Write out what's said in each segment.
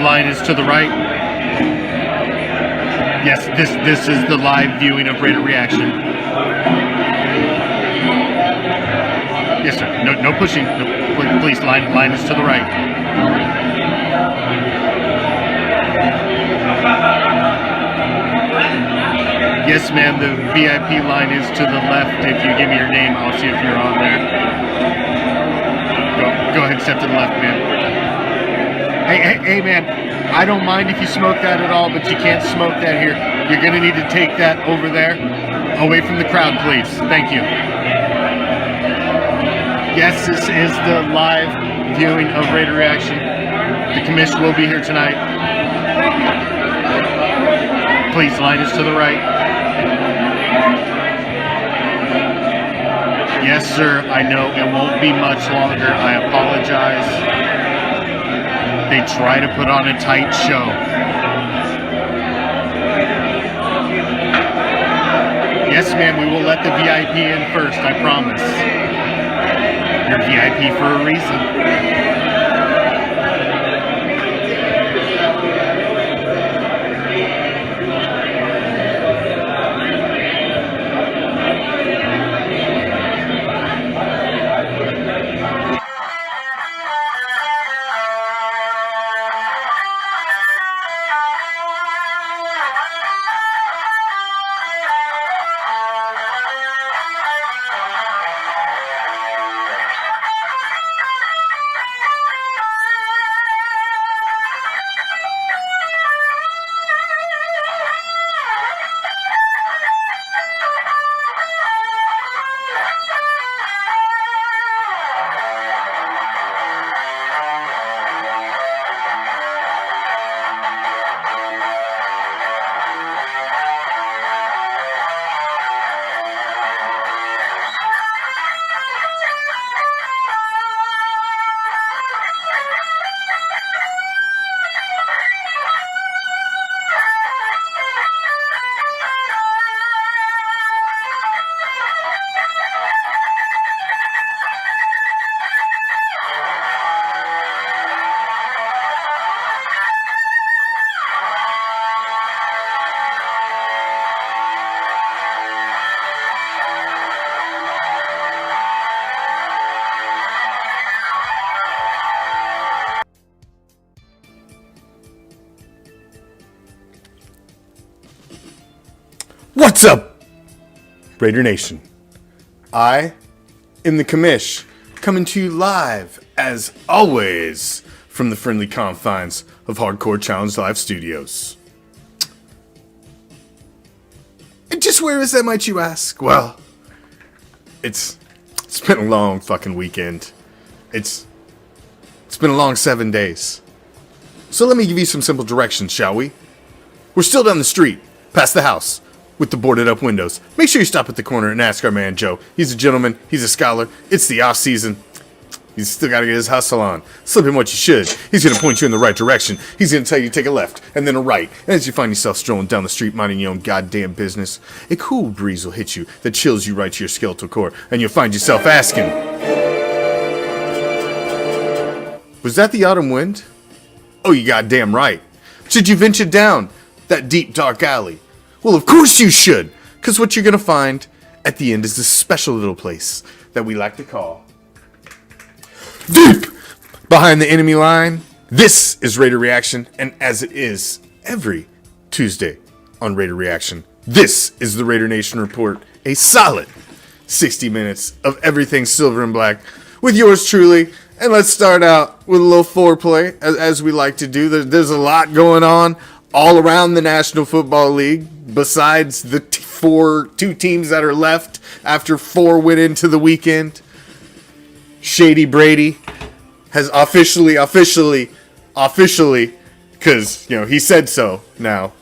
line is to the right. Yes, this is the live viewing of Raider Reaction. Yes, sir. No pushing. No, please, line is to the right. Yes, ma'am, the VIP line is to the left. If you give me your name, I'll see if you're on there. Go ahead and step to the left, man. Hey, man, I don't mind if you smoke that at all, but you can't smoke that here. You're going to need to take that over there, away from the crowd, please. Thank you. Yes, this is the live viewing of Raider Reaction. The Commish will be here tonight. Please, line is to the right. Yes, sir, I know it won't be much longer. I apologize. They try to put on a tight show. Yes, ma'am, we will let the VIP in first, I promise. You're VIP for a reason. What's up, Raider Nation? I am the Commish, coming to you live, as always, from the friendly confines of Hardcore Challenge Live Studios. And just where is that, might you ask? Well, it's been a long fucking weekend. It's been a long 7 days. So let me give you some simple directions, shall we? We're still down the street, past the house, with the boarded up windows. Make sure you stop at the corner and ask our man Joe. He's a gentleman, he's a scholar, it's the off season. He's still gotta get his hustle on. Slip him what you should. He's gonna point you in the right direction. He's gonna tell you to take a left, and then a right. And as you find yourself strolling down the street minding your own goddamn business, a cool breeze will hit you that chills you right to your skeletal core, and you'll find yourself asking, was that the autumn wind? Oh, you goddamn right. Should you venture down that deep dark alley? Well, of course you should, because what you're going to find at the end is this special little place that we like to call deep behind the enemy line. This is Raider Reaction, and as it is every Tuesday on Raider Reaction, this is the Raider Nation Report, a solid 60 minutes of everything silver and black with yours truly. And let's start out with a little foreplay, as we like to do. There's a lot going on all around the National Football League, besides the two teams that are left after 4 went into the weekend. Shady Brady has officially, because, he said so now,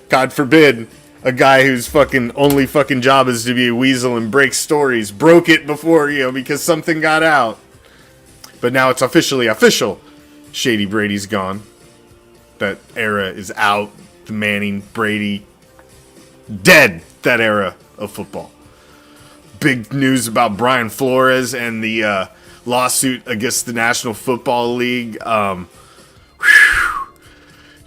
God forbid, a guy whose only job is to be a weasel and break stories, broke it before, because something got out. But now it's officially official. Shady Brady's gone. That era is out. The Manning, Brady, dead. That era of football. Big news about Brian Flores and the lawsuit against the National Football League.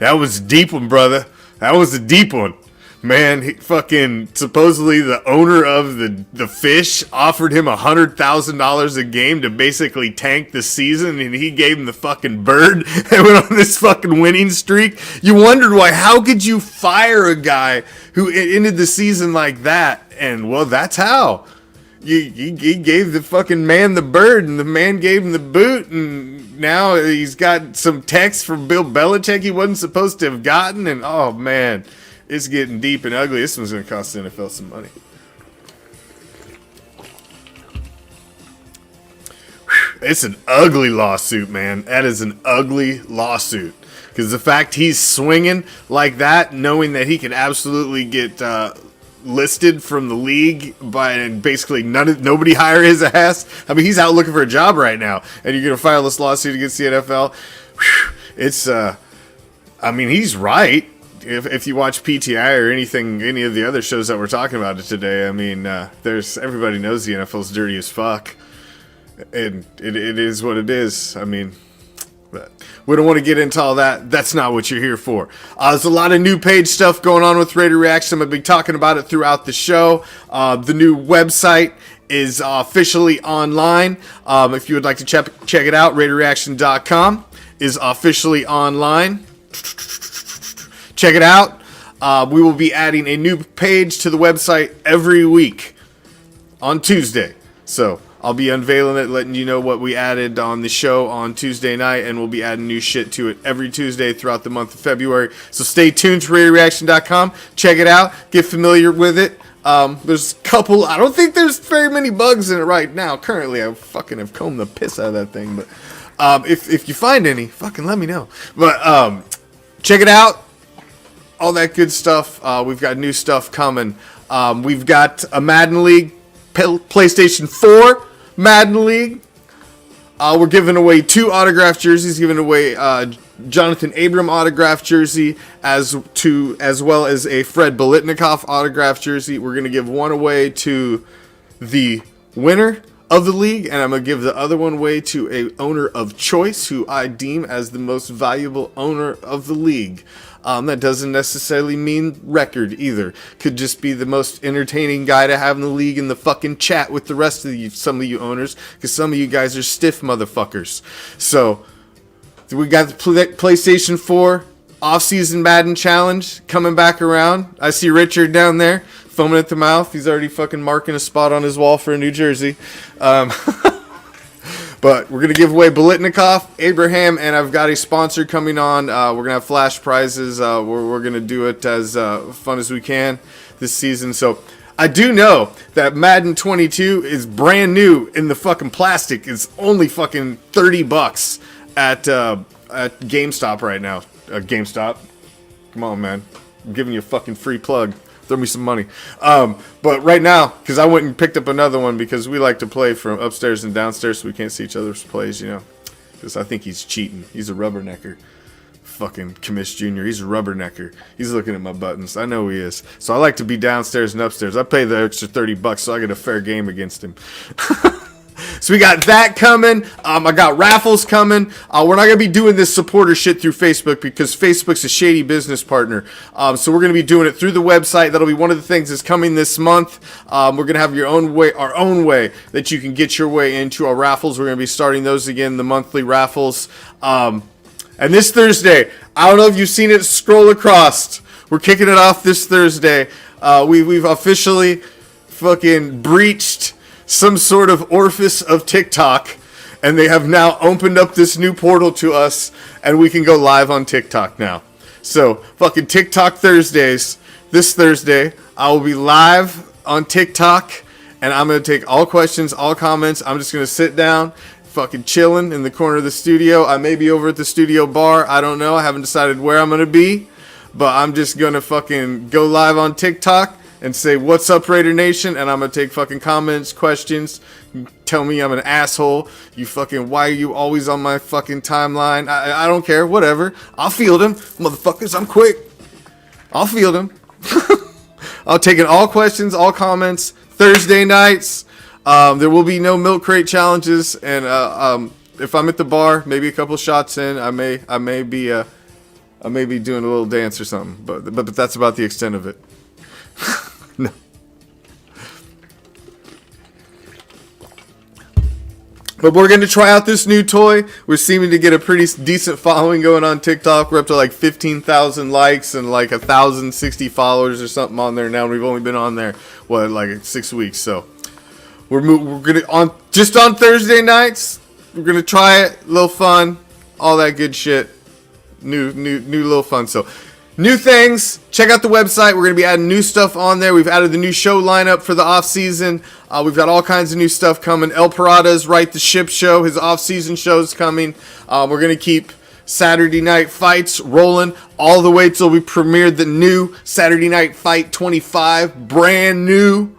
That was a deep one, brother. That was a deep one. Man, he fucking supposedly the owner of the fish offered him $100,000 a game to basically tank the season, and he gave him the fucking bird and went on this fucking winning streak. You wondered why. How could you fire a guy who ended the season like that? And well, that's how. He gave the fucking man the bird, and the man gave him the boot, and now he's got some text from Bill Belichick he wasn't supposed to have gotten, and oh man, it's getting deep and ugly. This one's going to cost the NFL some money. It's an ugly lawsuit, man. That is an ugly lawsuit. Because the fact he's swinging like that, knowing that he can absolutely get listed from the league by and basically nobody hire his ass. I mean, he's out looking for a job right now, and you're gonna file this lawsuit against the NFL. It's I mean, he's right. If you watch PTI or any of the other shows that we're talking about today, I mean, there's everybody knows the NFL's dirty as fuck, and it is what it is. I mean. But we don't want to get into all that. That's not what you're here for. There's a lot of new page stuff going on with Raider Reaction. I'm going to be talking about it throughout the show. The new website is officially online. If you would like to check it out, RaiderReaction.com is officially online. Check it out. We will be adding a new page to the website every week on Tuesday. So I'll be unveiling it, letting you know what we added on the show on Tuesday night, and we'll be adding new shit to it every Tuesday throughout the month of February. So stay tuned to RaiderReaction.com. Check it out. Get familiar with it. There's a couple. I don't think there's very many bugs in it right now. Currently, I fucking have combed the piss out of that thing. But if you find any, fucking let me know. But check it out. All that good stuff. We've got new stuff coming. We've got a Madden League, PlayStation 4 Madden League. We're giving away 2 autographed jerseys, giving away Jonathan Abram autographed jersey as well as a Fred Biletnikoff autographed jersey. We're going to give one away to the winner of the league, and I'm going to give the other one away to a owner of choice who I deem as the most valuable owner of the league. That doesn't necessarily mean record either. Could just be the most entertaining guy to have in the league in the fucking chat with the rest of some of you owners, because some of you guys are stiff motherfuckers. So, we got the PlayStation 4 off-season Madden Challenge coming back around. I see Richard down there foaming at the mouth. He's already fucking marking a spot on his wall for a new jersey. But we're going to give away Biletnikoff, Abraham, and I've got a sponsor coming on. We're going to have flash prizes. We're going to do it as fun as we can this season. So I do know that Madden 22 is brand new in the fucking plastic. It's only fucking $30 at GameStop right now. GameStop. Come on, man. I'm giving you a fucking free plug. Throw me some money. But right now, because I went and picked up another one because we like to play from upstairs and downstairs so we can't see each other's plays, you know. Because I think he's cheating. He's a rubbernecker. Fucking Commish Jr. He's a rubbernecker. He's looking at my buttons. I know he is. So I like to be downstairs and upstairs. I pay the extra $30 so I get a fair game against him. So we got that coming. I got raffles coming. We're not going to be doing this supporter shit through Facebook because Facebook's a shady business partner. So we're going to be doing it through the website. That'll be one of the things that's coming this month. We're going to have our own way that you can get your way into our raffles. We're going to be starting those again, the monthly raffles. And this Thursday, I don't know if you've seen it scroll across. We're kicking it off this Thursday. We've officially fucking breached some sort of orifice of TikTok, and they have now opened up this new portal to us, and we can go live on TikTok now. So, fucking TikTok Thursdays, this Thursday, I will be live on TikTok, and I'm going to take all questions, all comments. I'm just going to sit down, fucking chilling in the corner of the studio. I may be over at the studio bar. I don't know. I haven't decided where I'm going to be, but I'm just going to fucking go live on TikTok and say, "What's up, Raider Nation?" And I'm going to take fucking comments, questions. Tell me I'm an asshole. You fucking, why are you always on my fucking timeline? I don't care. Whatever. I'll field them. Motherfuckers, I'm quick. I'll field them. I'll take in all questions, all comments. Thursday nights. There will be no milk crate challenges. And if I'm at the bar, maybe a couple shots in, I may be I may be doing a little dance or something, but that's about the extent of it. No. But we're going to try out this new toy. We're seeming to get a pretty decent following going on TikTok. We're up to like 15,000 likes and like 1,060 followers or something on there now. And we've only been on there, like 6 weeks. So we're going to, on Thursday nights, we're going to try it. A little fun. All that good shit. New little fun. So new things. Check out the website. We're going to be adding new stuff on there. We've added the new show lineup for the off season. We've got all kinds of new stuff coming. El Parada's Right the Ship show. His off season show's coming. We're going to keep Saturday Night Fights rolling all the way till we premiered the new Saturday Night Fight 25. Brand new.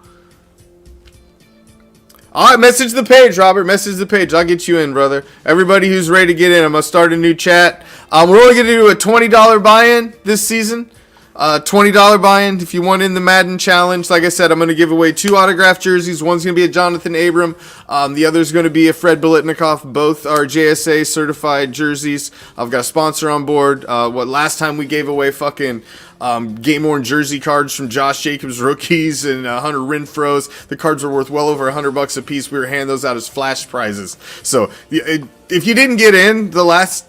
All right, message the page, Robert. Message the page. I'll get you in, brother. Everybody who's ready to get in, I'm going to start a new chat. We're only going to do a $20 buy-in this season. $20 buy-in if you want in the Madden Challenge. Like I said, I'm going to give away 2 autographed jerseys. One's going to be a Jonathan Abram. The other's going to be a Fred Biletnikoff. Both are JSA certified jerseys. I've got a sponsor on board. Last time we gave away fucking game-worn jersey cards from Josh Jacobs rookies and Hunter Renfro's. The cards were worth well over $100 a piece. We were handing those out as flash prizes. So if you didn't get in the last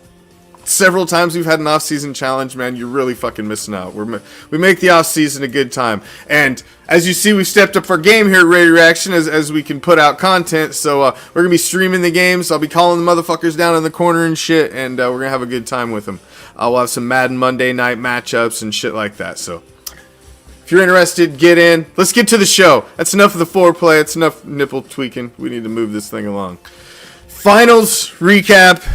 several times we've had an off-season challenge, man, you're really fucking missing out. We make the off-season a good time. And as you see, we've stepped up our game here at Raider Reaction as we can put out content. So we're going to be streaming the games. I'll be calling the motherfuckers down in the corner and shit, and we're going to have a good time with them. We'll have some Madden Monday night matchups and shit like that. So if you're interested, get in. Let's get to the show. That's enough of the foreplay. That's enough nipple tweaking. We need to move this thing along. Finals recap.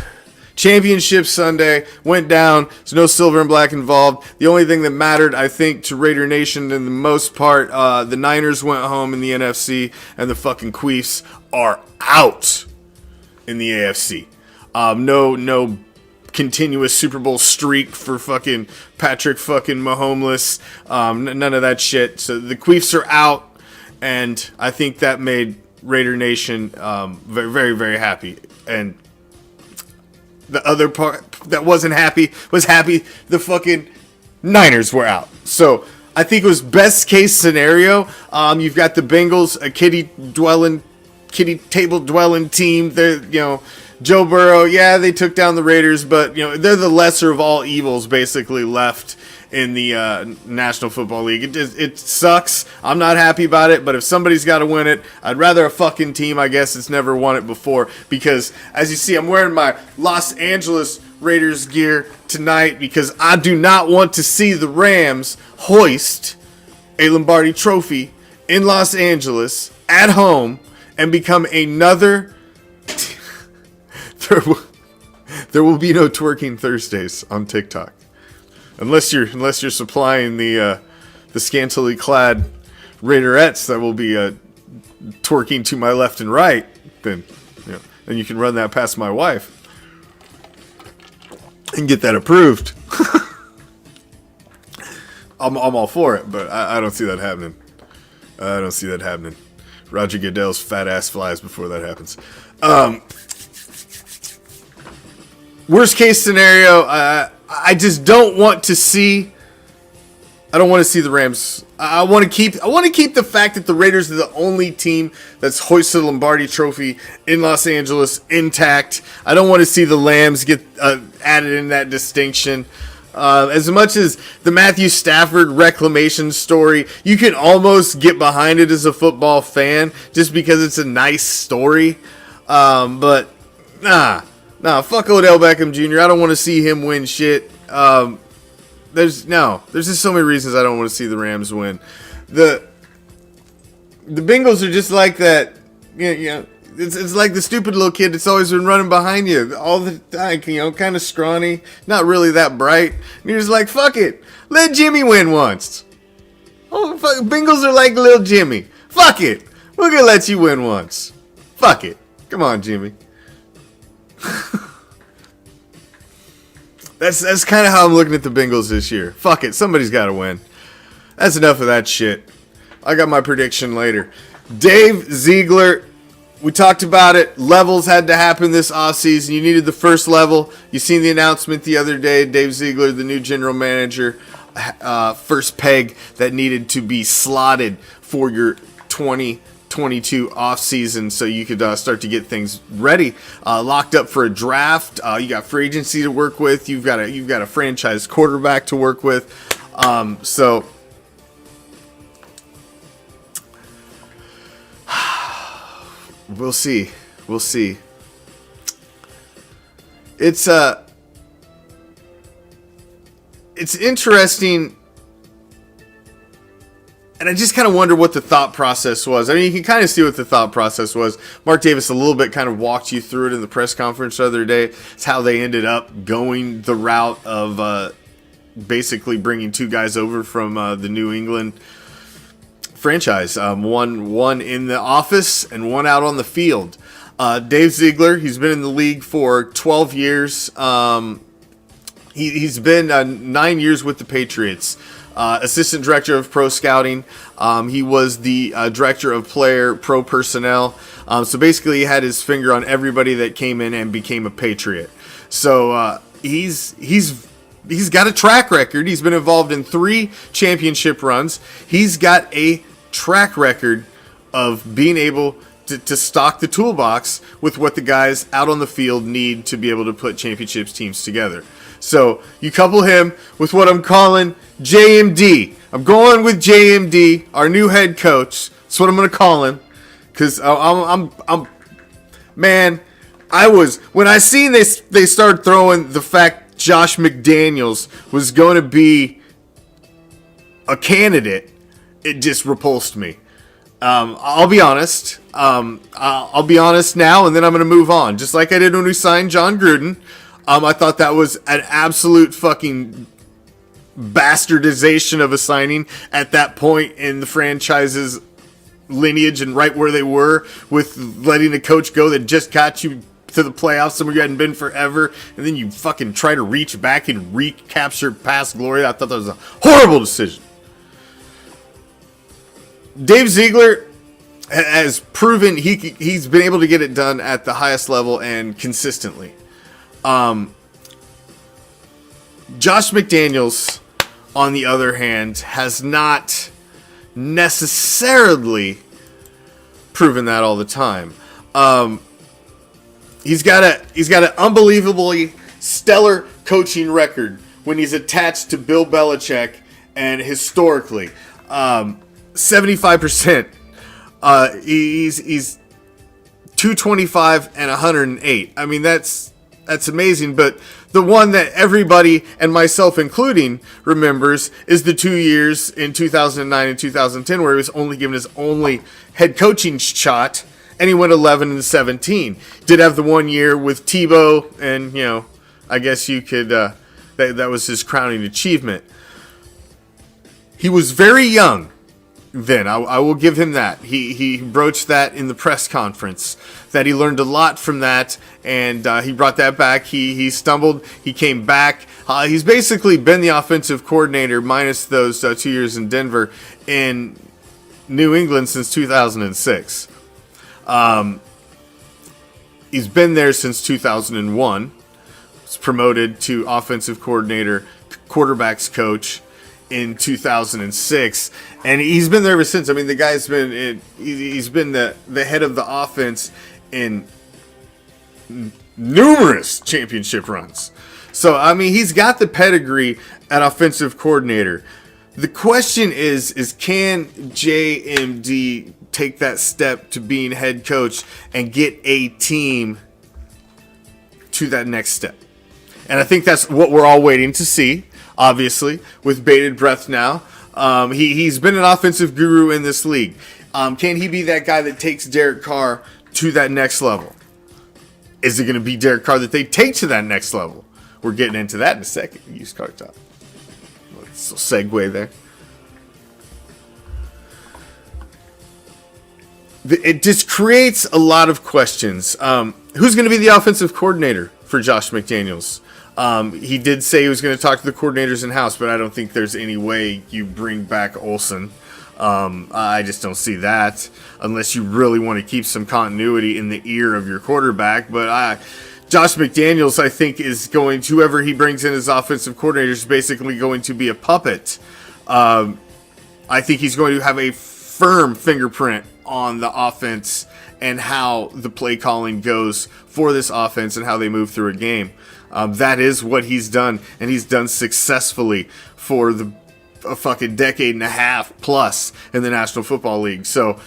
Championship Sunday went down. There's no silver and black involved. The only thing that mattered, I think, to Raider Nation in the most part, the Niners went home in the NFC, and the fucking Queefs are out in the AFC. No continuous Super Bowl streak for fucking Patrick fucking Mahomes. None of that shit. So the Queefs are out, and I think that made Raider Nation very, very, very happy. And the other part that wasn't happy was happy the fucking Niners were out. So I think it was best case scenario. You've got the Bengals, a kitty table dwelling team. They're, Joe Burrow, yeah, they took down the Raiders, but they're the lesser of all evils basically left in the National Football League. It sucks. I'm not happy about it, but if somebody's got to win it, I'd rather a fucking team, I guess, that's never won it before. Because, as you see, I'm wearing my Los Angeles Raiders gear tonight because I do not want to see the Rams hoist a Lombardi trophy in Los Angeles at home and become another... There will be no twerking Thursdays on TikTok. Unless you're supplying the scantily clad Raiderettes that will be twerking to my left and right, then you can run that past my wife and get that approved. I'm all for it, but I don't see that happening. I don't see that happening. Roger Goodell's fat ass flies before that happens. Worst case scenario, I just don't want to see. I don't want to see the Rams. I want to keep the fact that the Raiders are the only team that's hoisted a Lombardi trophy in Los Angeles intact. I don't want to see the Lambs get added in that distinction. As much as the Matthew Stafford reclamation story, you can almost get behind it as a football fan just because it's a nice story. But nah, fuck Odell Beckham Jr. I don't want to see him win shit. There's just so many reasons I don't want to see the Rams win. The Bengals are just like that. It's like the stupid little kid that's always been running behind you all the time. Kind of scrawny, not really that bright. And you're just like, fuck it, let Jimmy win once. Oh, fuck, Bengals are like little Jimmy. Fuck it, we're gonna let you win once. Fuck it, come on, Jimmy. That's kind of how I'm looking at the Bengals this year. Fuck it, somebody's got to win. That's enough of that shit. I got my prediction later. Dave Ziegler We talked about it. Levels had to happen this offseason. You needed the first level. You seen the announcement the other day. Dave Ziegler, the new general manager, first peg that needed to be slotted for your 2022 offseason so you could start to get things ready, locked up for a draft. You got free agency to work with. You've got a franchise quarterback to work with. So we'll see. It's interesting, and I just kind of wonder what the thought process was. I mean, you can kind of see what the thought process was. Mark Davis a little bit kind of walked you through it in the press conference the other day. It's how they ended up going the route of basically bringing two guys over from the New England franchise. One in the office and one out on the field. Dave Ziegler, he's been in the league for 12 years. He's been 9 years with the Patriots. Assistant director of pro scouting. He was the director of player pro personnel. So basically he had his finger on everybody that came in and became a Patriot. So he's got a track record. He's been involved in 3 championship runs. He's got a track record of being able to stock the toolbox with what the guys out on the field need to be able to put championships teams together. So you couple him with what I'm calling JMD. I'm going with JMD, our new head coach. That's what I'm going to call him. Because man, when I seen they started throwing the fact Josh McDaniels was going to be a candidate, it just repulsed me. I'll be honest. I'll be honest now, and then I'm going to move on. Just like I did when we signed John Gruden. I thought that was an absolute fucking bastardization of a signing at that point in the franchise's lineage and right where they were with letting a coach go that just got you to the playoffs somewhere you hadn't been forever, and then you fucking try to reach back and recapture past glory. I thought that was a horrible decision. Dave Ziegler has proven he's been able to get it done at the highest level and consistently. Josh McDaniels, on the other hand, has not necessarily proven that all the time. He's got an unbelievably stellar coaching record when he's attached to Bill Belichick, and historically, 75%. He's 225 and 108. I mean, that's amazing, but the one that everybody, and myself including, remembers is the 2 years in 2009 and 2010 where he was only given his only head coaching shot, and he went 11 and 17. Did have the 1 year with Tebow, and I guess you could that was his crowning achievement. He was very young then. I will give him that. He broached that in the press conference, that he learned a lot from that, and he brought that back. He stumbled. He came back. He's basically been the offensive coordinator, minus those 2 years in Denver, in New England since 2006. He's been there since 2001. Was promoted to offensive coordinator, quarterbacks coach in 2006, and he's been there ever since. I mean, the guy's been he's been the head of the offense in numerous championship runs. So I mean, he's got the pedigree at offensive coordinator. The question is can JMD take that step to being head coach and get a team to that next step? And I think that's what we're all waiting to see. Obviously, with bated breath now. He's been an offensive guru in this league. Can he be that guy that takes Derek Carr to that next level? Is it going to be Derek Carr that they take to that next level? We're getting into that in a second. Used car talk. Let's segue there. It just creates a lot of questions. Who's going to be the offensive coordinator for Josh McDaniels? He did say he was going to talk to the coordinators in-house, but I don't think there's any way you bring back Olsen. I just don't see that unless you really want to keep some continuity in the ear of your quarterback. But Josh McDaniels, I think, is going to, whoever he brings in as offensive coordinator is basically going to be a puppet. I think he's going to have a firm fingerprint on the offense and how the play calling goes for this offense and how they move through a game. That is what he's done, and he's done successfully for a fucking decade and a half plus in the National Football League. So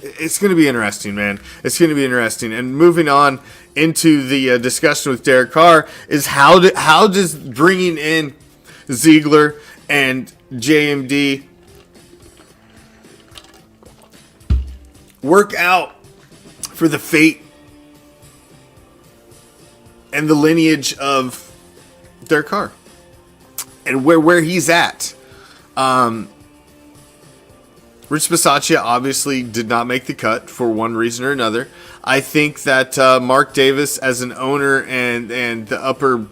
it's going to be interesting, man. It's going to be interesting. And moving on into the discussion with Derek Carr is how does bringing in Ziegler and JMD work out for the fate and the lineage of Derek Carr and where he's at. Rich Bisaccia obviously did not make the cut for one reason or another. I think that Mark Davis as an owner and the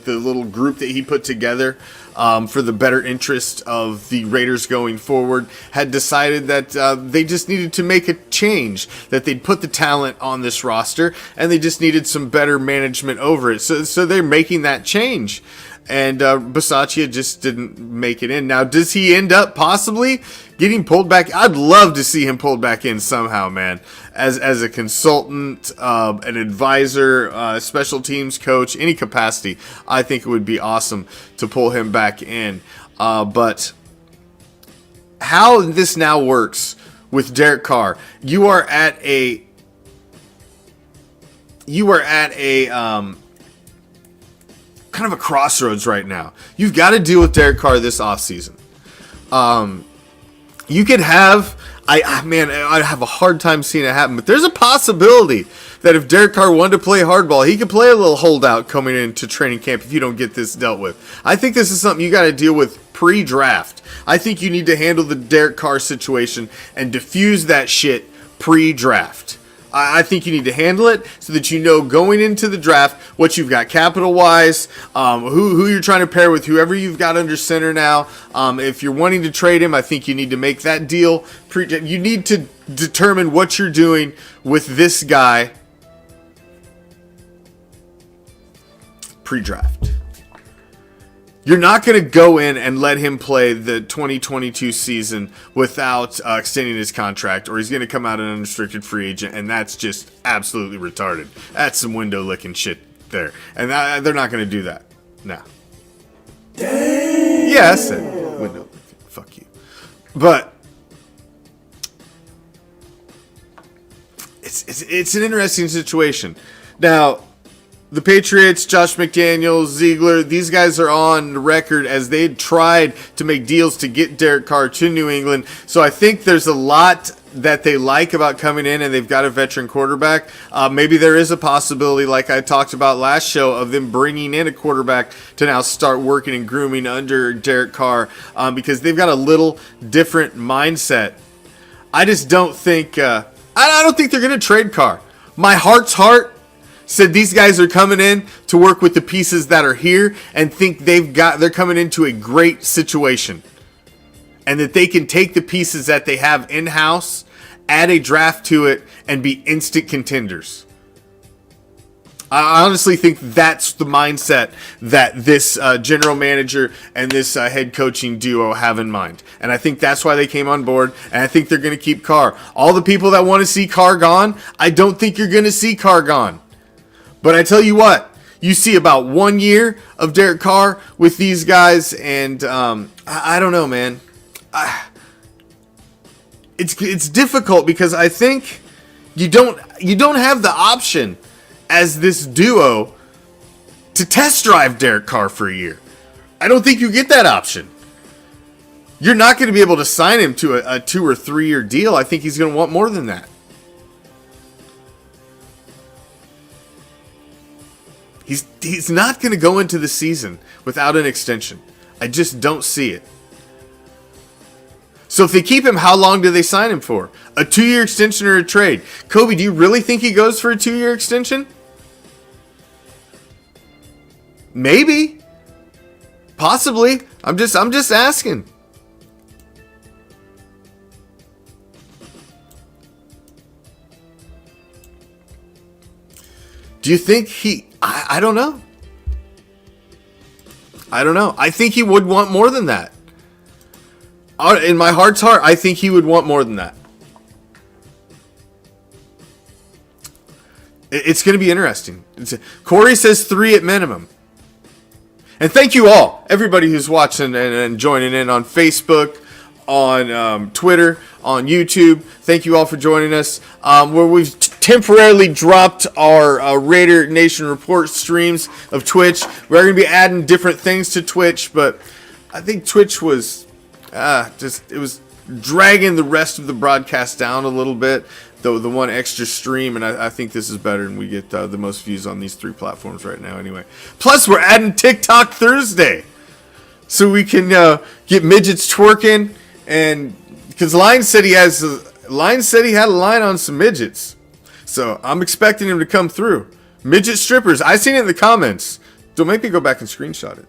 little group that he put together for the better interest of the Raiders going forward had decided that they just needed to make a change, that they'd put the talent on this roster and they just needed some better management over it. So they're making that change. And Bisaccia just didn't make it in. Now, does he end up possibly getting pulled back? I'd love to see him pulled back in somehow, man. As a consultant, an advisor, special teams coach, any capacity. I think it would be awesome to pull him back in. But how this now works with Derek Carr, you are at a kind of a crossroads right now. You've got to deal with Derek Carr this offseason. You could have, I'd have a hard time seeing it happen, but there's a possibility that if Derek Carr wanted to play hardball, he could play a little holdout coming into training camp if you don't get this dealt with. I think this is something you got to deal with pre-draft. I think you need to handle the Derek Carr situation and diffuse that shit pre-draft. I think you need to handle it so that you know going into the draft what you've got capital-wise, who you're trying to pair with, whoever you've got under center now. If you're wanting to trade him, I think you need to make that deal. You need to determine what you're doing with this guy pre-draft. You're not going to go in and let him play the 2022 season without extending his contract, or he's going to come out an unrestricted free agent, and that's just absolutely retarded. That's some window-licking shit there. And they're not going to do that. No. Yes, window-licking. Fuck you. But it's an interesting situation. Now, the Patriots, Josh McDaniels, Ziegler, these guys are on record as they tried to make deals to get Derek Carr to New England. So I think there's a lot that they like about coming in, and they've got a veteran quarterback. Maybe there is a possibility, like I talked about last show, of them bringing in a quarterback to now start working and grooming under Derek Carr because they've got a little different mindset. I just don't think I don't think they're going to trade Carr. My heart's heart said these guys are coming in to work with the pieces that are here and think they're coming into a great situation. And that they can take the pieces that they have in-house, add a draft to it, and be instant contenders. I honestly think that's the mindset that this general manager and this head coaching duo have in mind. And I think that's why they came on board, and I think they're going to keep Carr. All the people that want to see Carr gone, I don't think you're going to see Carr gone. But I tell you what, you see about 1 year of Derek Carr with these guys, and I don't know, man. It's difficult because I think you don't have the option as this duo to test drive Derek Carr for a year. I don't think you get that option. You're not going to be able to sign him to a 2 or 3 year deal. I think he's going to want more than that. He's not going to go into the season without an extension. I just don't see it. So if they keep him, how long do they sign him for? A 2 year extension or a trade? Kobe, do you really think he goes for a 2 year extension? Maybe. Possibly. I'm just asking. Do you think he... I don't know. I don't know. I think he would want more than that. In my heart's heart, I think he would want more than that. It's going to be interesting. Corey says 3 at minimum. And thank you all, everybody who's watching and joining in on Facebook, on Twitter, on YouTube. Thank you all for joining us. Where we've temporarily dropped our Raider Nation Report streams of Twitch. We're going to be adding different things to Twitch, but I think Twitch was it was dragging the rest of the broadcast down a little bit. The one extra stream, and I think this is better, and we get the most views on these 3 platforms right now anyway. Plus, we're adding TikTok Thursday, so we can get midgets twerking, and because Line said he had a line on some midgets, so I'm expecting him to come through. Midget strippers, I seen it in the comments. Don't make me go back and screenshot it.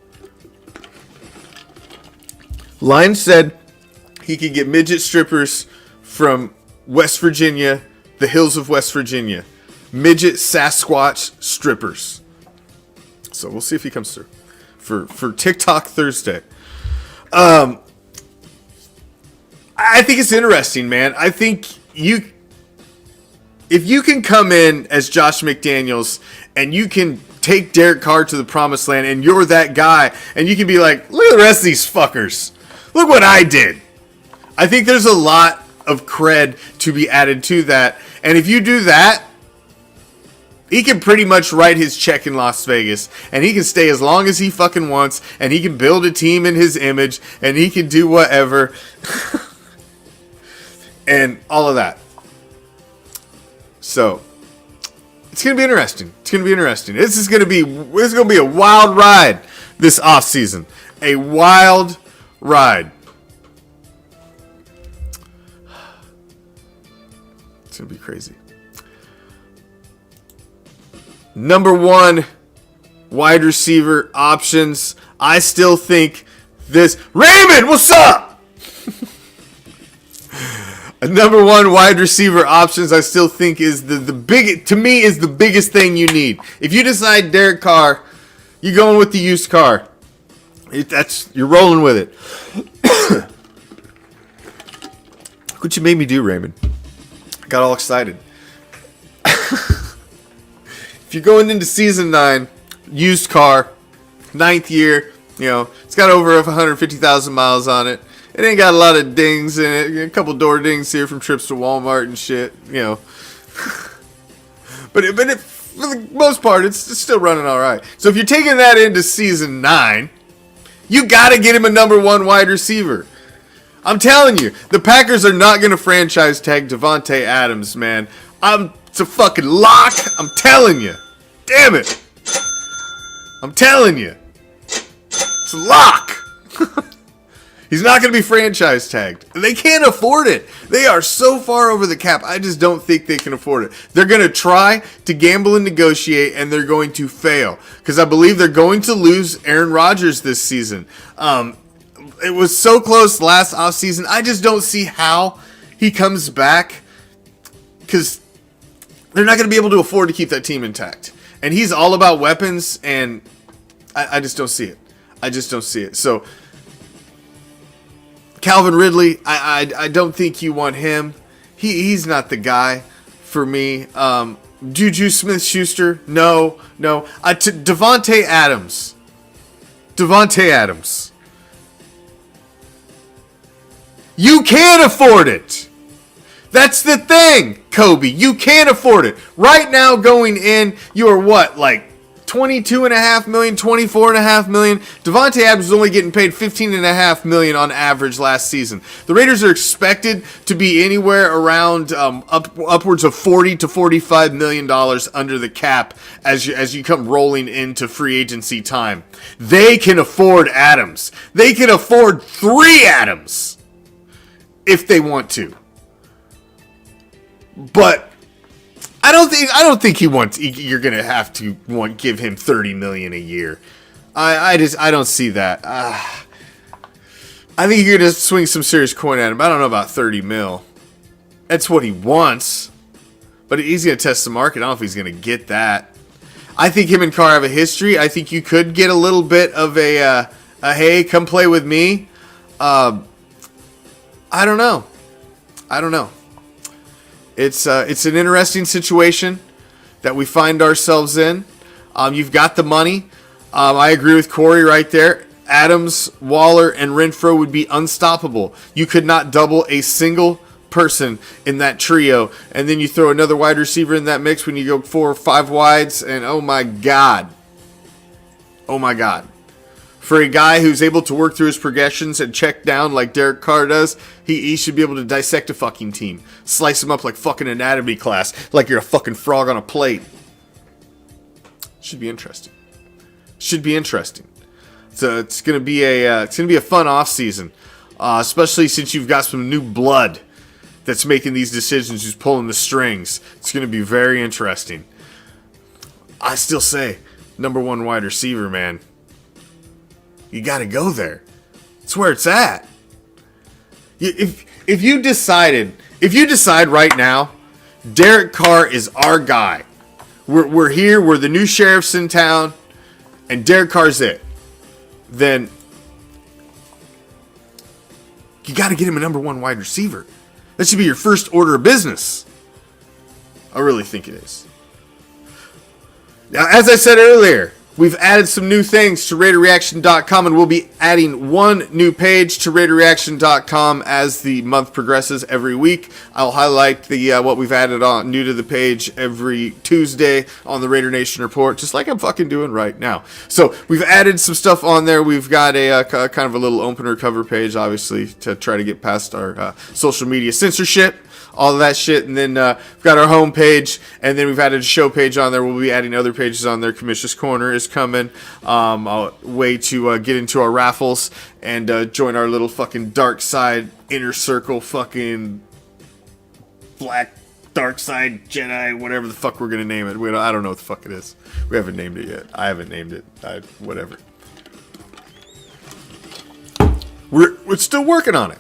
Line said he could get midget strippers from West Virginia, the hills of West Virginia. Midget Sasquatch strippers. So we'll see if he comes through for TikTok Thursday. I think it's interesting, man. I think if you can come in as Josh McDaniels and you can take Derek Carr to the promised land and you're that guy and you can be like, look at the rest of these fuckers. Look what I did. I think there's a lot of cred to be added to that. And if you do that, he can pretty much write his check in Las Vegas. And he can stay as long as he fucking wants. And he can build a team in his image. And he can do whatever. And all of that. So, it's going to be interesting. It's going to be interesting. This is going to be a wild ride this offseason. A wild ride. It's going to be crazy. Number 1 wide receiver options. I still think this. Raymond, what's up? Number 1 wide receiver options. I still think is the big, to me, is the biggest thing you need. If you decide Derek Carr, you're going with the used car. You're rolling with it. What you made me do, Raymond? Got all excited. If you're going into season 9, used car, 9th year, it's got over 150,000 miles on it. It ain't got a lot of dings in it. A couple door dings here from trips to Walmart and shit, But for the most part, it's still running all right. So if you're taking that into season 9, you got to get him a number 1 wide receiver. I'm telling you, the Packers are not going to franchise tag Davante Adams, man. It's a fucking lock. I'm telling you. Damn it. I'm telling you. It's a lock. He's not going to be franchise tagged. They can't afford it. They are so far over the cap. I just don't think they can afford it. They're going to try to gamble and negotiate, and they're going to fail. Because I believe they're going to lose Aaron Rodgers this season. It was so close last offseason. I just don't see how he comes back. Because they're not going to be able to afford to keep that team intact. And he's all about weapons, and I just don't see it. I just don't see it. So, Calvin Ridley, I don't think you want him. He's not the guy for me. Juju Smith-Schuster, no. Davante Adams. You can't afford it. That's the thing, Kobe. You can't afford it. Right now going in, you are what, like $22.5 million, $24.5 million. Davante Adams was only getting paid $15.5 million on average last season. The Raiders are expected to be anywhere around upwards of $40 to $45 million under the cap as you come rolling into free agency time. They can afford Adams. They can afford 3 Adams if they want to. But I don't think you're gonna have to give him $30 million a year. I don't see that. I think you're going to swing some serious coin at him. I don't know about 30 mil. That's what he wants. But he's going to test the market. I don't know if he's going to get that. I think him and Carr have a history. I think you could get a little bit of a hey, come play with me. I don't know. It's an interesting situation that we find ourselves in. You've got the money. I agree with Corey right there. Adams, Waller, and Renfroe would be unstoppable. You could not double a single person in that trio. And then you throw another wide receiver in that mix when you go 4 or 5 wides. And oh my God. For a guy who's able to work through his progressions and check down like Derek Carr does, he should be able to dissect a fucking team. Slice them up like fucking anatomy class. Like you're a fucking frog on a plate. Should be interesting. So it's gonna be a fun off season, especially since you've got some new blood that's making these decisions, who's pulling the strings. It's gonna be very interesting. I still say number 1 wide receiver, man. You got to go there. It's where it's at. If you decide right now, Derek Carr is our guy. We're here. We're the new sheriffs in town, and Derek Carr's it. Then you got to get him a number 1 wide receiver. That should be your first order of business. I really think it is. Now, as I said earlier, we've added some new things to RaiderReaction.com, and we'll be adding one new page to RaiderReaction.com as the month progresses every week. I'll highlight the what we've added on new to the page every Tuesday on the Raider Nation Report, just like I'm fucking doing right now. So we've added some stuff on there. We've got a kind of a little opener cover page, obviously, to try to get past our social media censorship. All of that shit, and then we've got our home page, and then we've added a show page on there. We'll be adding other pages on there. Commish's Corner is coming. A way to get into our raffles and join our little fucking dark side inner circle fucking black dark side Jedi, whatever the fuck we're gonna name it. I don't know what the fuck it is. We haven't named it yet. I haven't named it. Whatever. We're still working on it.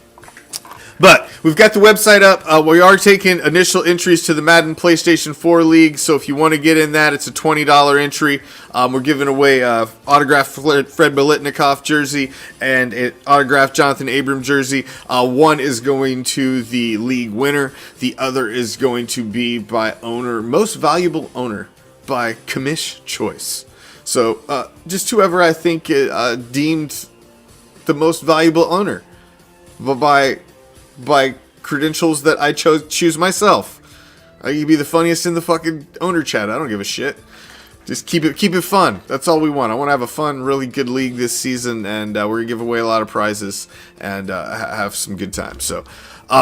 But we've got the website up. We are taking initial entries to the Madden PlayStation 4 League. So if you want to get in that, it's a $20 entry. We're giving away autographed Fred Biletnikoff jersey and an autographed Jonathan Abram jersey. One is going to the league winner. The other is going to be by owner, most valuable owner, by Commish choice. So just whoever I think deemed the most valuable owner by credentials that I choose myself. I can be the funniest in the fucking owner chat. I don't give a shit. Just keep it fun. That's all we want. I want to have a fun, really good league this season, and we're gonna give away a lot of prizes and have some good times. So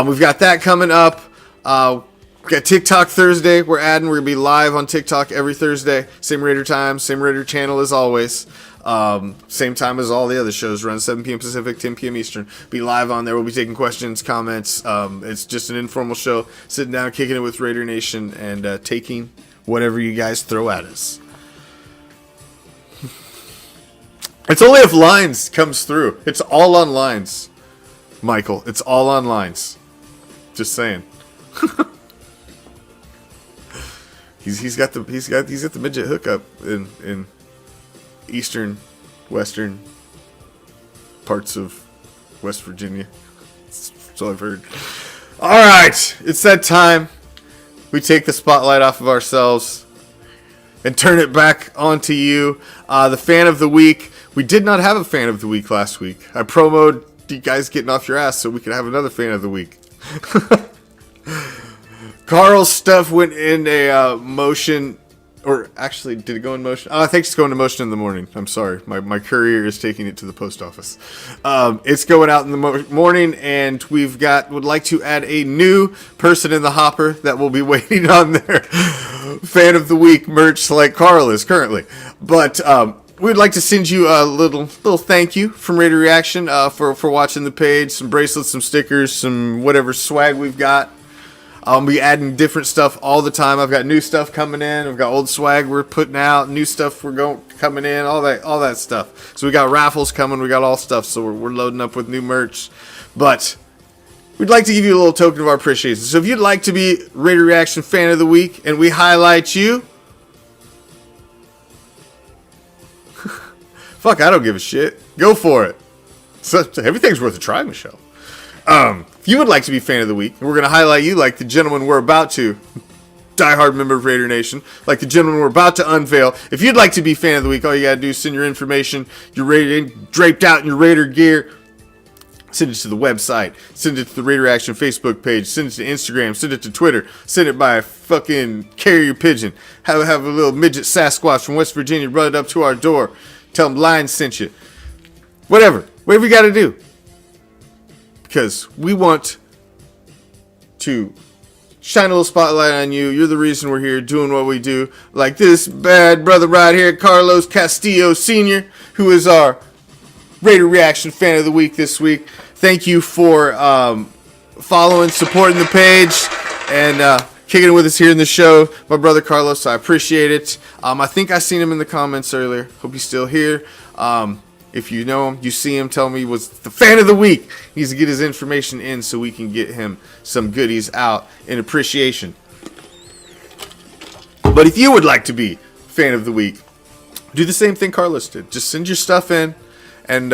we've got that coming up. We got TikTok Thursday. We're gonna be live on TikTok every Thursday. Same Raider time, same Raider channel as always. Same time as all the other shows, run 7 p.m. Pacific, 10 p.m. Eastern. Be live on there. We'll be taking questions, comments. It's just an informal show, sitting down, kicking it with Raider Nation, and taking whatever you guys throw at us. It's only if lines comes through. It's all on lines, Michael. It's all on lines. Just saying. he's got the midget hookup in eastern, western parts of West Virginia. That's all I've heard. All right, it's that time. We take the spotlight off of ourselves and turn it back onto you. The fan of the week. We did not have a fan of the week last week. I promoted you guys getting off your ass so we could have another fan of the week. Carl's stuff went in a motion. Or actually, did it go in motion? I think it's going to motion in the morning. I'm sorry. My courier is taking it to the post office. It's going out in the morning, and would like to add a new person in the hopper that will be waiting on their Fan of the Week merch like Carl is currently. But we'd like to send you a little thank you from Raider Reaction for watching the page. Some bracelets, some stickers, some whatever swag we've got. I'll be adding different stuff all the time. I've got new stuff coming in. I've got old swag we're putting out, new stuff coming in, all that stuff. So we got raffles coming. We got all stuff. So we're loading up with new merch. But we'd like to give you a little token of our appreciation. So if you'd like to be Raider Reaction Fan of the Week and we highlight you, fuck, I don't give a shit. Go for it. So everything's worth a try, Michelle. If you would like to be Fan of the Week, we're going to highlight you like the gentleman we're about to, diehard member of Raider Nation, like the gentleman we're about to unveil. If you'd like to be Fan of the Week, all you got to do is send your information, your Raider, draped out in your Raider gear. Send it to the website. Send it to the Raider Action Facebook page. Send it to Instagram. Send it to Twitter. Send it by fucking carrier pigeon. Have a little midget Sasquatch from West Virginia run it up to our door. Tell them Lion sent you. Whatever you got to do. Because we want to shine a little spotlight on you. You're the reason we're here doing what we do. Like this bad brother right here, Carlos Castillo Sr., who is our Raider Reaction Fan of the Week this week. Thank you for following, supporting the page, and kicking it with us here in the show. My brother Carlos, I appreciate it. I think I seen him in the comments earlier. Hope he's still here. If you know him, you see him, tell him he was the Fan of the Week. He needs to get his information in so we can get him some goodies out in appreciation. But if you would like to be Fan of the Week, do the same thing Carlos did. Just send your stuff in, and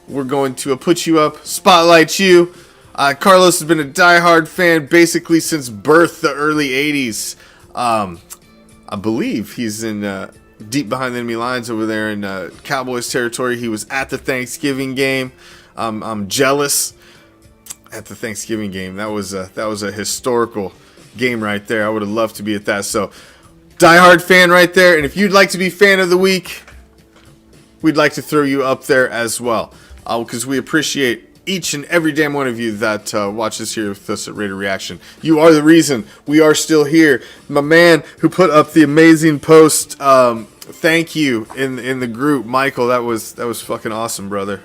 we're going to put you up, spotlight you. Carlos has been a diehard fan basically since birth, the early 80s. I believe he's in deep behind the enemy lines over there in Cowboys territory. He was at the Thanksgiving game. I'm jealous. At the Thanksgiving game, that was a historical game right there. I would have loved to be at that. So, diehard fan right there. And if you'd like to be Fan of the Week, we'd like to throw you up there as well, because we appreciate each and every damn one of you that watches here with us at Raider Reaction. You are the reason we are still here. My man who put up the amazing post, thank you in the group, Michael. That was fucking awesome, brother.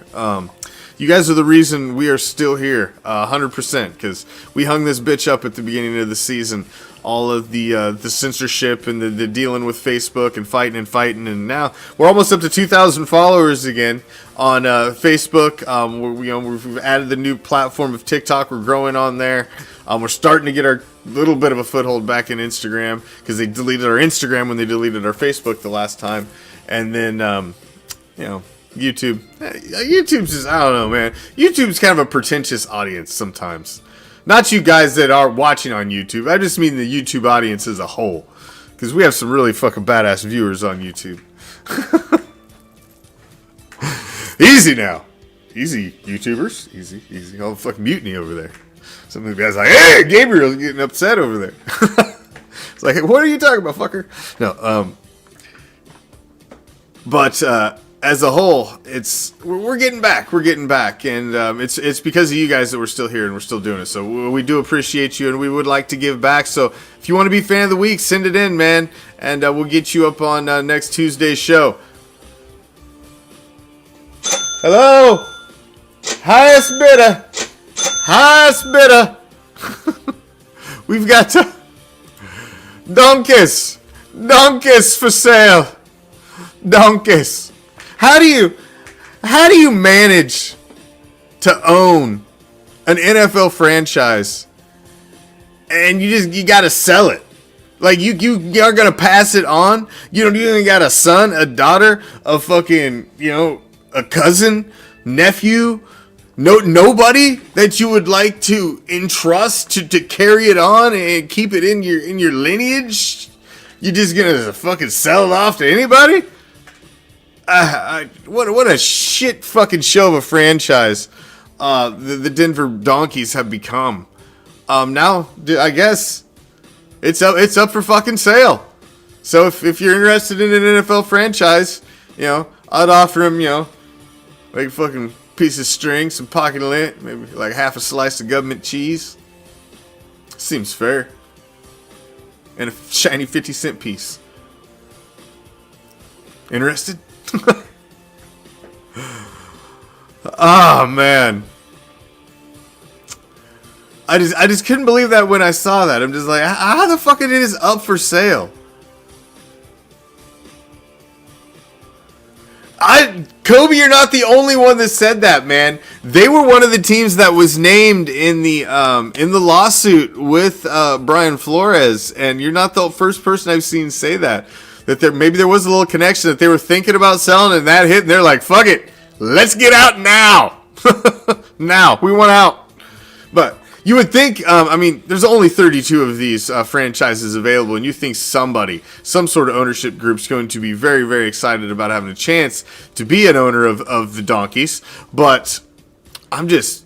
You guys are the reason we are still here, 100%, because we hung this bitch up at the beginning of the season. All of the censorship and the dealing with Facebook and fighting, and now we're almost up to 2,000 followers again on Facebook. We've added the new platform of TikTok. We're growing on there. We're starting to get our little bit of a foothold back in Instagram, because they deleted our Instagram when they deleted our Facebook the last time, and then YouTube. YouTube's just, I don't know, man. YouTube's kind of a pretentious audience sometimes. Not you guys that are watching on YouTube. I just mean the YouTube audience as a whole. Because we have some really fucking badass viewers on YouTube. Easy now. Easy, YouTubers. Easy. All the fucking mutiny over there. Some of the guys like, hey, Gabriel's getting upset over there. It's like, what are you talking about, fucker? No, but as a whole, we're getting back. We're getting back, and it's because of you guys that we're still here and we're still doing it. So we do appreciate you, and we would like to give back. So if you want to be Fan of the Week, send it in, man, and we'll get you up on next Tuesday's show. Hello, highest bidder. We've got donkeys for sale. Donkeys. How do you manage to own an NFL franchise and you gotta sell it? Like you are gonna pass it on? You even got a son, a daughter, a fucking, a cousin, nephew, nobody that you would like to entrust to carry it on and keep it in your lineage? You just gonna fucking sell it off to anybody? What a shit fucking show of a franchise the Denver Donkeys have become. Now I guess it's up for fucking sale. So if you're interested in an NFL franchise, I'd offer him, like a fucking piece of string, some pocket lint, maybe like half a slice of government cheese. Seems fair. And a shiny 50-cent piece. Interested? Oh man, I just couldn't believe that when I saw that. I'm just like, how the fuck it is up for sale? Kobe, you're not the only one that said that, man. They were one of the teams that was named in the lawsuit with Brian Flores, and you're not the first person I've seen say that. That maybe there was a little connection that they were thinking about selling, and that hit, and they're like, "Fuck it, let's get out now." Now we want out. But you would think, I mean, there's only 32 of these franchises available, and you think some sort of ownership group's going to be very, very excited about having a chance to be an owner of the Donkeys. But it's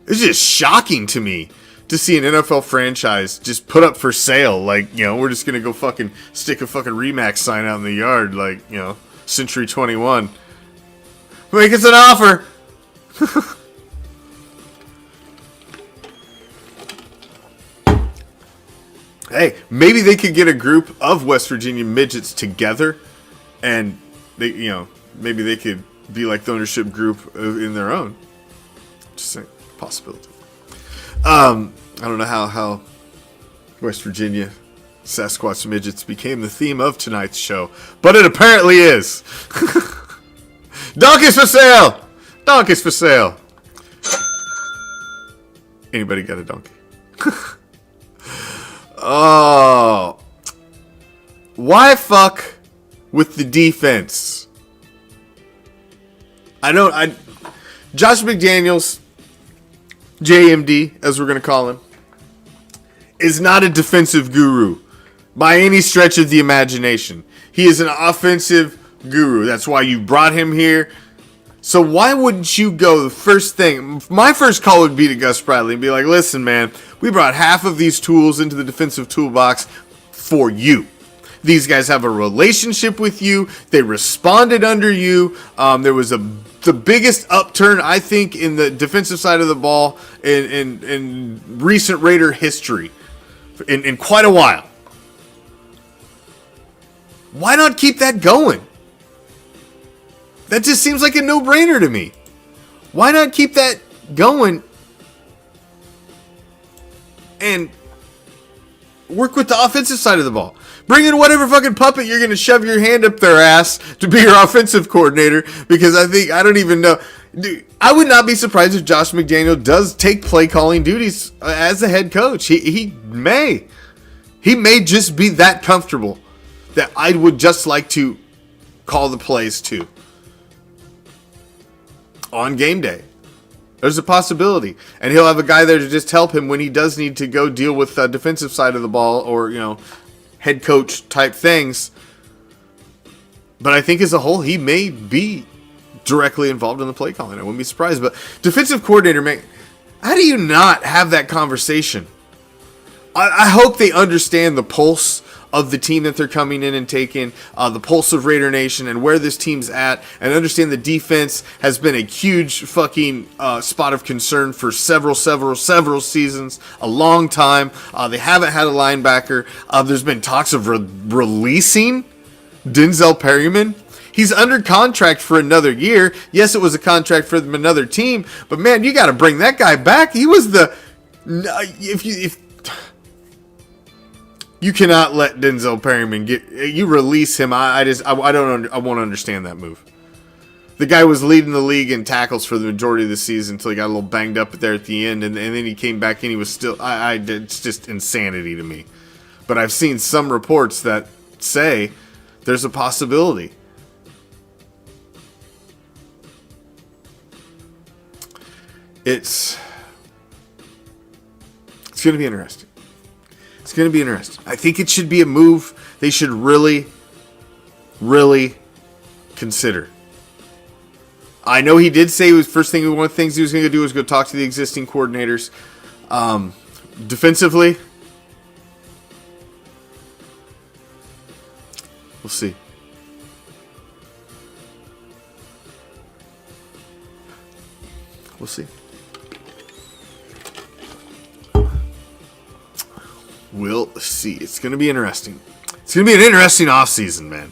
just shocking to me to see an NFL franchise just put up for sale. Like, we're just going to go fucking stick a fucking Remax sign out in the yard, like, Century 21. Make us an offer. Hey, maybe they could get a group of West Virginia midgets together, and maybe they could be like the ownership group in their own. Just a possibility. I don't know how West Virginia Sasquatch midgets became the theme of tonight's show, but it apparently is. Donkeys for sale! Donkeys for sale! Anybody got a donkey? Oh. Why fuck with the defense? Josh McDaniels, JMD, as we're going to call him, is not a defensive guru by any stretch of the imagination. He is an offensive guru. That's why you brought him here. So why wouldn't you go the first thing? My first call would be to Gus Bradley and be like, listen, man, we brought half of these tools into the defensive toolbox for you. These guys have a relationship with you. They responded under you. There was the biggest upturn, I think, in the defensive side of the ball in recent Raider history in quite a while. Why not keep that going? That just seems like a no-brainer to me. Why not keep that going and work with the offensive side of the ball? Bring in whatever fucking puppet you're going to shove your hand up their ass to be your offensive coordinator, because I don't even know. Dude, I would not be surprised if Josh McDaniel does take play calling duties as the head coach. He may just be that comfortable that I would just like to call the plays too. On game day. There's a possibility. And he'll have a guy there to just help him when he does need to go deal with the defensive side of the ball or, head coach type things. But I think as a whole, he may be directly involved in the play calling. I wouldn't be surprised. But defensive coordinator, man, how do you not have that conversation? I hope they understand the pulse of the team that they're coming in and taking, the pulse of Raider Nation and where this team's at, and understand the defense has been a huge fucking spot of concern for several seasons, a long time. They haven't had a linebacker. There's been talks of releasing Denzel Perryman. He's under contract for another year. Yes, it was a contract for another team, but man, you got to bring that guy back. He was You cannot let Denzel Perryman you release him. I won't understand that move. The guy was leading the league in tackles for the majority of the season until he got a little banged up there at the end, and then he came back and he was still. It's just insanity to me. But I've seen some reports that say there's a possibility. It's going to be interesting. It's going to be interesting. I think it should be a move they should really, really consider. I know he did say one of the things he was going to do was go talk to the existing coordinators. Defensively, we'll see. We'll see. We'll see. It's going to be interesting. It's going to be an interesting offseason, man.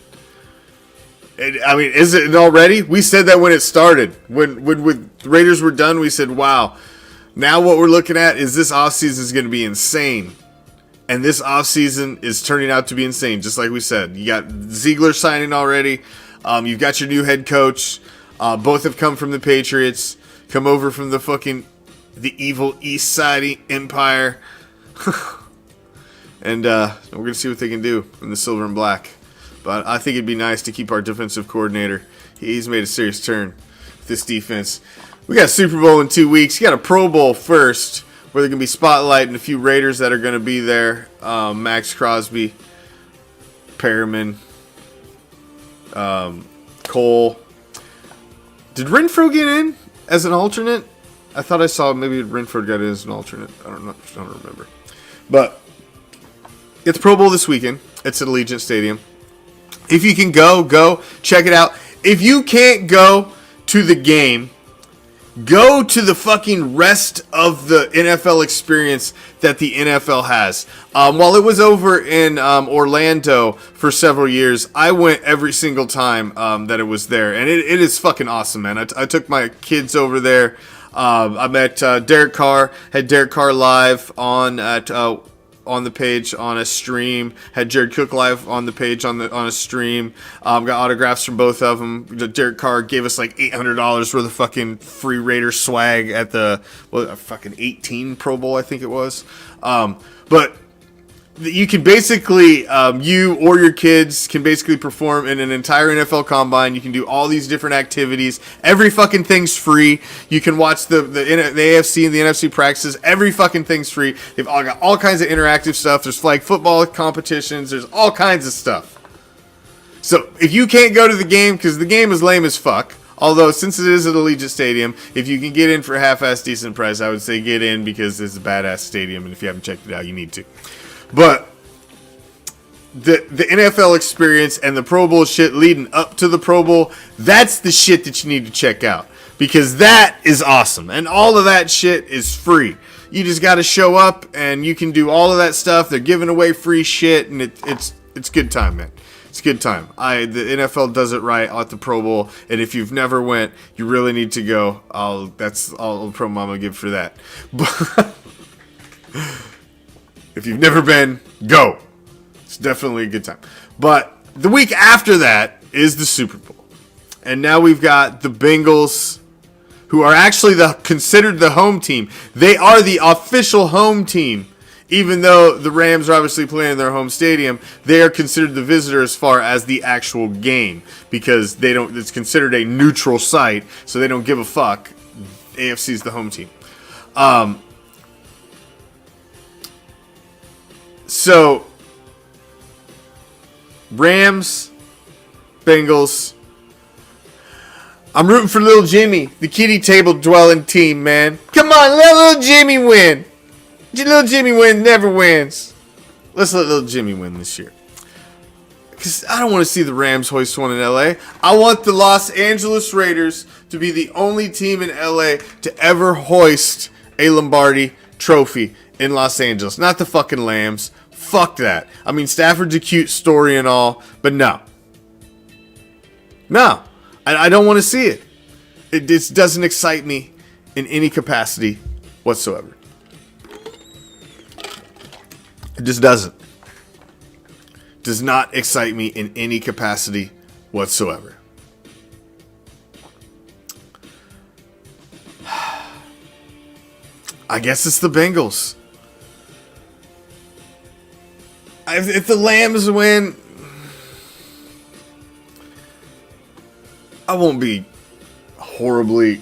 Is it already? We said that when it started. When the Raiders were done, we said, wow, Now what we're looking at is this offseason is going to be insane. And this offseason is turning out to be insane, just like we said. You got Ziegler signing already. You've got your new head coach. Both have come from the Patriots. Come over from the evil East Side Empire. And we're going to see what they can do in the silver and black. But I think it'd be nice to keep our defensive coordinator. He's made a serious turn with this defense. We got a Super Bowl in 2 weeks. You got a Pro Bowl first, where they're going to be spotlighting a few Raiders that are going to be there. Max Crosby, Perriman, Cole. Did Renfro get in as an alternate? I thought I saw maybe Renfro got in as an alternate. I don't remember. But it's Pro Bowl this weekend. It's at Allegiant Stadium. If you can go. Check it out. If you can't go to the game, go to the fucking rest of the NFL experience that the NFL has. While it was over in Orlando for several years, I went every single time that it was there. And it is fucking awesome, man. I took my kids over there. I met Derek Carr, had Derek Carr live on the page on a stream, had Jared Cook live on the page on a stream, got autographs from both of them. Derek Carr gave us like $800 worth of fucking free Raider swag at the fucking 18 Pro Bowl, I think it was. But you can basically, you or your kids can basically perform in an entire NFL combine. You can do all these different activities. Every fucking thing's free. You can watch the AFC and the NFC practices. Every fucking thing's free. They've all got all kinds of interactive stuff. There's flag football competitions. There's all kinds of stuff. So if you can't go to the game, because the game is lame as fuck, although since it is at Allegiant Stadium, if you can get in for a half-ass decent price, I would say get in, because it's a badass stadium, and if you haven't checked it out, you need to. But the NFL experience and the Pro Bowl shit leading up to the Pro Bowl, that's the shit that you need to check out, because that is awesome. And all of that shit is free. You just got to show up and you can do all of that stuff. They're giving away free shit, and it's good time, man. It's a good time. The NFL does it right at the Pro Bowl, and if you've never went, you really need to go. That's all Pro Mama give for that. But if you've never been, go. It's definitely a good time. But the week after that is the Super Bowl. And now we've got the Bengals, who are actually considered the home team. They are the official home team. Even though the Rams are obviously playing in their home stadium, they are considered the visitor as far as the actual game, because it's considered a neutral site, so they don't give a fuck. AFC's the home team. So, Rams, Bengals. I'm rooting for little Jimmy, the kitty table dwelling team, man. Come on, let little Jimmy win. Little Jimmy never wins. Let's let little Jimmy win this year. Because I don't want to see the Rams hoist one in LA. I want the Los Angeles Raiders to be the only team in LA to ever hoist a Lombardi trophy in Los Angeles. Not the fucking Lambs. Fuck that. I mean, Stafford's a cute story and all, but no. No. I don't want to see it. It just doesn't excite me in any capacity whatsoever. It just doesn't. Does not excite me in any capacity whatsoever. I guess it's the Bengals. If the Lambs win, I won't be horribly.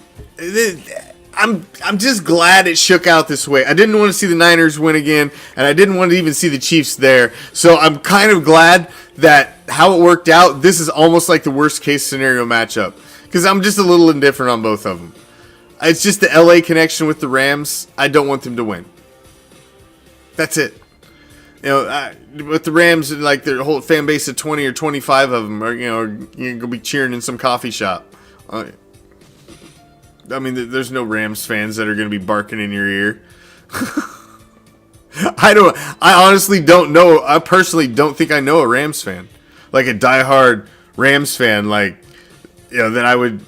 I'm just glad it shook out this way. I didn't want to see the Niners win again, and I didn't want to even see the Chiefs there. So I'm kind of glad that how it worked out. This is almost like the worst case scenario matchup, because I'm just a little indifferent on both of them. It's just the LA connection with the Rams. I don't want them to win. That's it. You know, with the Rams, like their whole fan base of 20 or 25 of them, you're going to be cheering in some coffee shop. I mean, there's no Rams fans that are going to be barking in your ear. I honestly don't know. I personally don't think I know a Rams fan. Like a diehard Rams fan, like, you know, that I would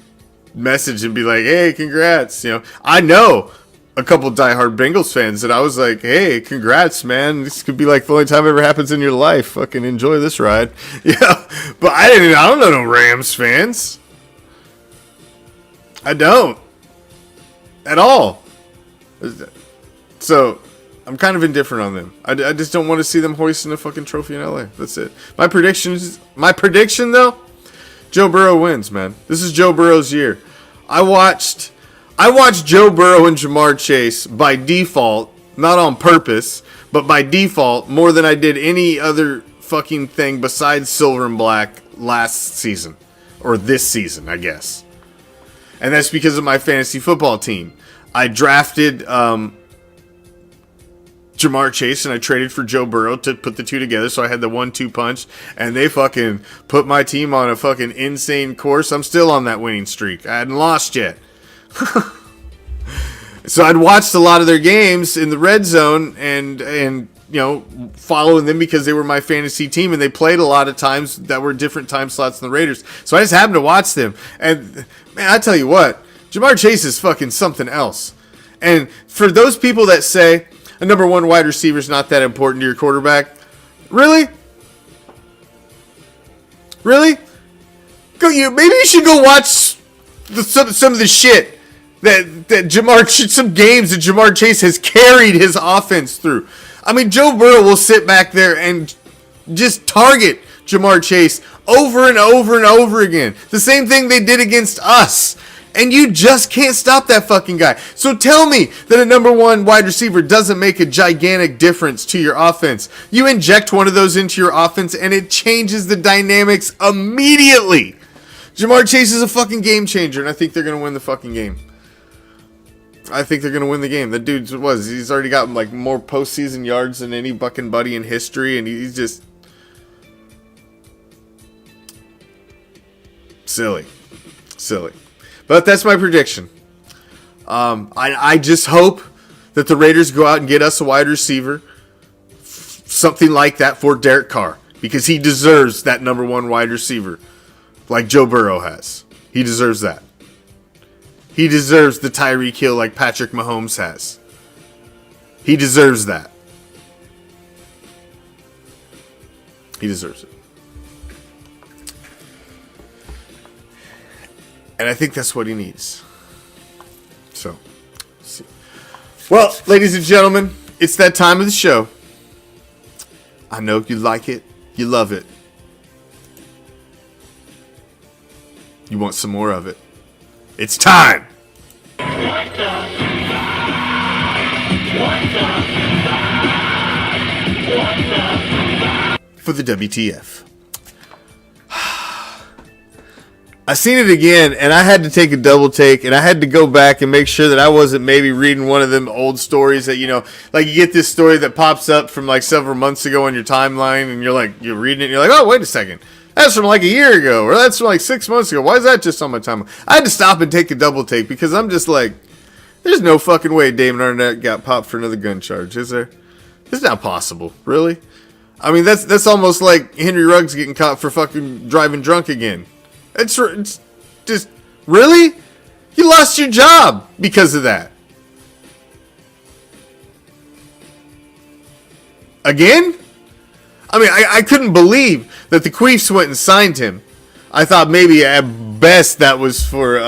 message and be like, hey, congrats. You know, I know a couple diehard Bengals fans, and I was like, hey, congrats, man. This could be like the only time it ever happens in your life. Fucking enjoy this ride. Yeah, but I don't know no Rams fans. I don't. At all. So, I'm kind of indifferent on them. I just don't want to see them hoisting a fucking trophy in LA. That's it. My prediction, though, Joe Burrow wins, man. This is Joe Burrow's year. I watched Joe Burrow and Jamar Chase by default, not on purpose, but by default, more than I did any other fucking thing besides Silver and Black last season. Or this season, I guess. And that's because of my fantasy football team. I drafted Jamar Chase and I traded for Joe Burrow to put the two together, so I had the 1-2 punch, and they fucking put my team on a fucking insane course. I'm still on that winning streak. I hadn't lost yet. So I'd watched a lot of their games in the red zone and you know, following them because they were my fantasy team and they played a lot of times that were different time slots than the Raiders. So I just happened to watch them. And man, I tell you what, Jamar Chase is fucking something else. And for those people that say a number one wide receiver is not that important to your quarterback, really? Really? Maybe you should go watch some of the shit some games that Jamar Chase has carried his offense through. I mean, Joe Burrow will sit back there and just target Jamar Chase over and over and over again. The same thing they did against us. And you just can't stop that fucking guy. So tell me that a number one wide receiver doesn't make a gigantic difference to your offense. You inject one of those into your offense and it changes the dynamics immediately. Jamar Chase is a fucking game changer, and I think they're going to win the fucking game. I think they're going to win the game. The dude he's already got like more postseason yards than any fucking buddy in history, and he's just silly. But that's my prediction. I just hope that the Raiders go out and get us a wide receiver, something like that for Derek Carr, because he deserves that number one wide receiver, like Joe Burrow has. He deserves that. He deserves the Tyreek Hill like Patrick Mahomes has. He deserves that. He deserves it. And I think that's what he needs. So, let's see. Well, ladies and gentlemen, it's that time of the show. I know you like it. You love it. You want some more of it. It's time. For the WTF. I seen it again, and I had to take a double take, and I had to go back and make sure that I wasn't maybe reading one of them old stories that, you know, like you get this story that pops up from like several months ago on your timeline, and you're reading it, and you're like, oh, wait a second. That's from like a year ago, or that's from like 6 months ago. Why is that just on my timeline? I had to stop and take a double take because I'm just like, there's no fucking way Damon Arnett got popped for another gun charge, is there? It's not possible, really. I mean, that's almost like Henry Ruggs getting caught for fucking driving drunk again. It's just, really? You lost your job because of that. Again? I mean, I couldn't believe that the Queefs went and signed him. I thought maybe at best that was for,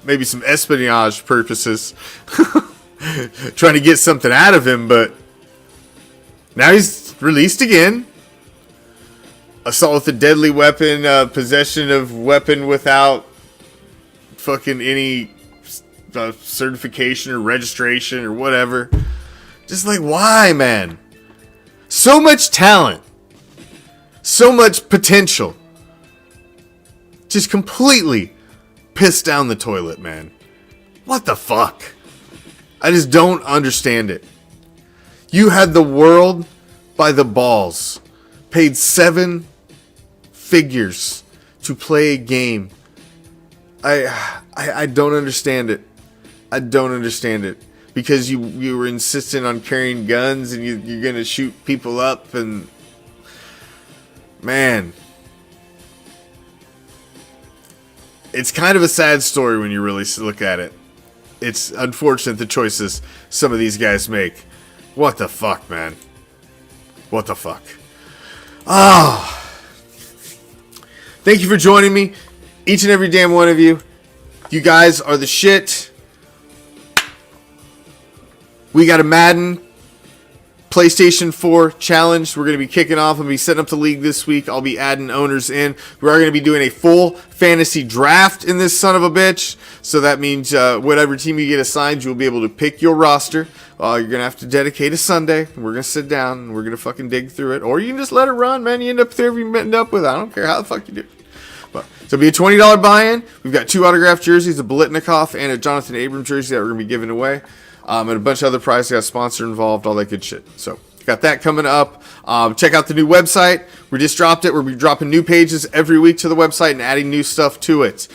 maybe some espionage purposes. Trying to get something out of him, but now he's released again. Assault with a deadly weapon, possession of weapon without fucking any certification or registration or whatever. Just like, why, man? So much talent. So much potential. Just completely pissed down the toilet, man. What the fuck? I just don't understand it. You had the world by the balls. Paid 7 figures to play a game. I don't understand it. I don't understand it. Because you were insistent on carrying guns and you're going to shoot people up and... Man. It's kind of a sad story when you really look at it. it's unfortunate the choices some of these guys make. What the fuck, man? What the fuck? Ah. Thank you for joining me. Each and every damn one of you. You guys are the shit. We got a Madden PlayStation 4 challenge. We're going to be kicking off. I'm going to be setting up the league this week. I'll be adding owners in. We are going to be doing a full fantasy draft in this son of a bitch. So that means whatever team you get assigned, you'll be able to pick your roster. You're going to have to dedicate a Sunday. We're going to sit down and we're going to fucking dig through it. Or you can just let it run, man. You end up there you end up with. I don't care how the fuck you do. But, so it'll be a $20 buy-in. We've got 2 autographed jerseys, a Bolitnikoff and a Jonathan Abram jersey that we're going to be giving away. And a bunch of other prizes. Got a sponsor involved, all that good shit. So, got that coming up. Check out the new website. We just dropped it. We'll be dropping new pages every week to the website and adding new stuff to it.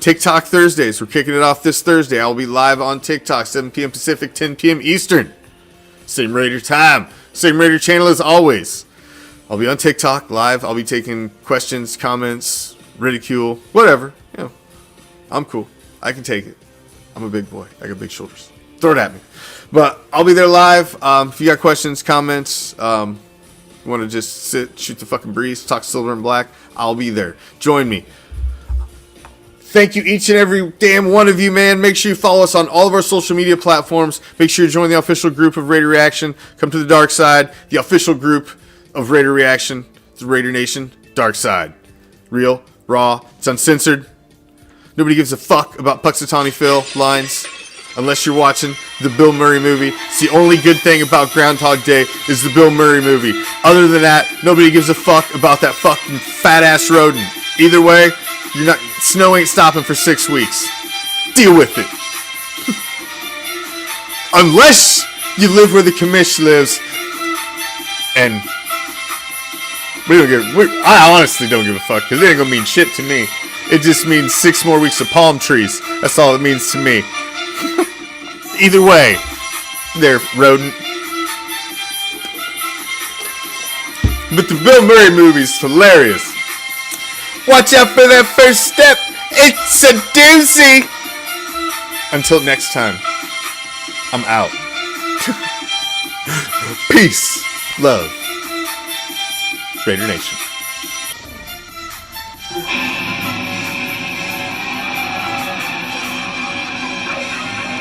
TikTok Thursdays. We're kicking it off this Thursday. I'll be live on TikTok, 7 p.m. Pacific, 10 p.m. Eastern. Same Raider time. Same Raider channel as always. I'll be on TikTok live. I'll be taking questions, comments, ridicule, whatever. You know, I'm cool. I can take it. I'm a big boy. I got big shoulders. Throw it at me. But I'll be there live. If you got questions, comments, you want to just sit, shoot the fucking breeze, talk silver and black, I'll be there. Join me. Thank you, each and every damn one of you, man. Make sure you follow us on all of our social media platforms. Make sure you join the official group of Raider Reaction. Come to the dark side. The official group of Raider Reaction. The Raider Nation. Dark side. Real, raw, it's uncensored. Nobody gives a fuck about Puxatawny Phil lines unless you're watching the Bill Murray movie. It's the only good thing about Groundhog Day is the Bill Murray movie. Other than that, nobody gives a fuck about that fucking fat-ass rodent. Either way, you're not. Snow ain't stopping for 6 weeks. Deal with it. Unless you live where the Commish lives, and I honestly don't give a fuck because it ain't gonna mean shit to me. It just means 6 more weeks of palm trees. That's all it means to me. Either way, there, rodent. But the Bill Murray movie's hilarious. Watch out for that first step. It's a doozy. Until next time, I'm out. Peace, love, Raider Nation.